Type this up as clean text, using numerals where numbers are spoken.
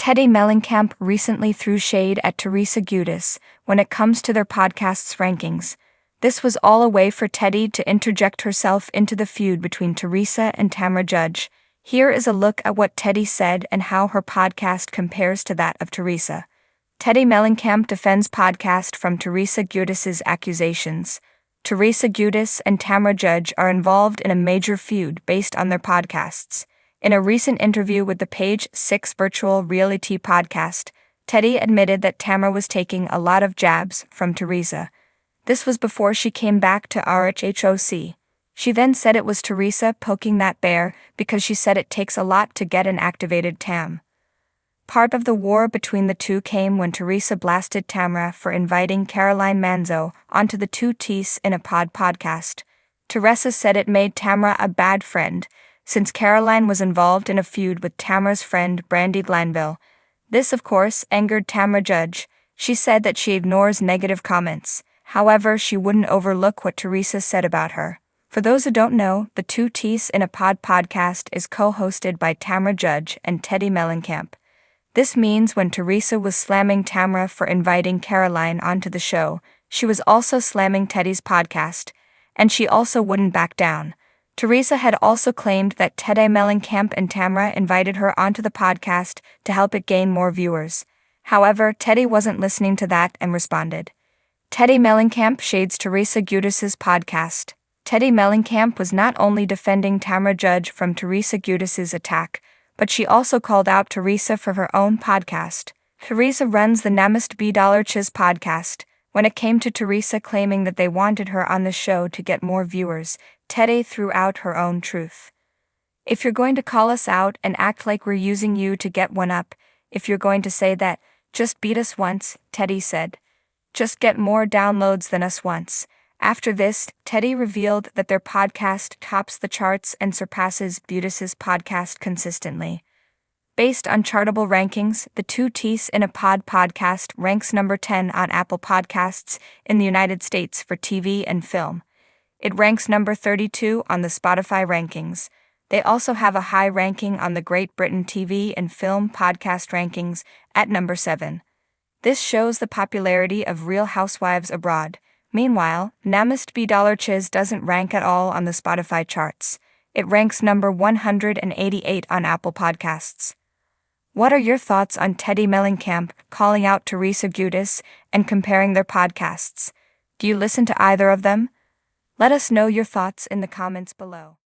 Teddi Mellencamp recently threw shade at Teresa Giudice when it comes to their podcast's rankings. This was all a way for Teddi to interject herself into the feud between Teresa and RHONJ. Here is a look at what Teddi said and how her podcast compares to that of Teresa. Teddi Mellencamp defends podcast from Teresa Giudice's accusations. Teresa Giudice and RHONJ are involved in a major feud based on their podcasts. In a recent interview with the Page 6 virtual reality podcast, Teddi admitted that Tamra was taking a lot of jabs from Teresa. This was before she came back to RHOC. She then said it was Teresa poking that bear because she said it takes a lot to get an activated Tam. Part of the war between the two came when Teresa blasted Tamra for inviting Caroline Manzo onto the Two Teas in a Pod podcast. Teresa said it made Tamra a bad friend, since Caroline was involved in a feud with Tamra's friend Brandi Glanville. This, of course, angered RHONJ. She said that she ignores negative comments. However, she wouldn't overlook what Teresa said about her. For those who don't know, the Two Teas in a Pod podcast is co-hosted by RHONJ and Teddi Mellencamp. This means when Teresa was slamming Tamra for inviting Caroline onto the show, she was also slamming Teddi's podcast, and she also wouldn't back down. Teresa had also claimed that Teddi Mellencamp and Tamra invited her onto the podcast to help it gain more viewers. However, Teddi wasn't listening to that and responded. Teddi Mellencamp shades Teresa Giudice's podcast. Teddi Mellencamp was not only defending RHONJ from Teresa Giudice's attack, but she also called out Teresa for her own podcast. Teresa runs the Namaste Beverly podcast. When it came to Teresa claiming that they wanted her on the show to get more viewers, Teddi threw out her own truth. If you're going to call us out and act like we're using you to get one up, if you're going to say that, just beat us once, Teddi said. Just get more downloads than us once. After this, Teddi revealed that their podcast tops the charts and surpasses Giudice's podcast consistently. Based on chartable rankings, the Two Teas in a Pod podcast ranks number 10 on Apple Podcasts in the United States for TV and film. It ranks number 32 on the Spotify rankings. They also have a high ranking on the Great Britain TV and film podcast rankings at number 7. This shows the popularity of Real Housewives abroad. Meanwhile, Namaste Beverly doesn't rank at all on the Spotify charts. It ranks number 188 on Apple Podcasts. What are your thoughts on Teddi Mellencamp calling out Teresa Giudice and comparing their podcasts? Do you listen to either of them? Let us know your thoughts in the comments below.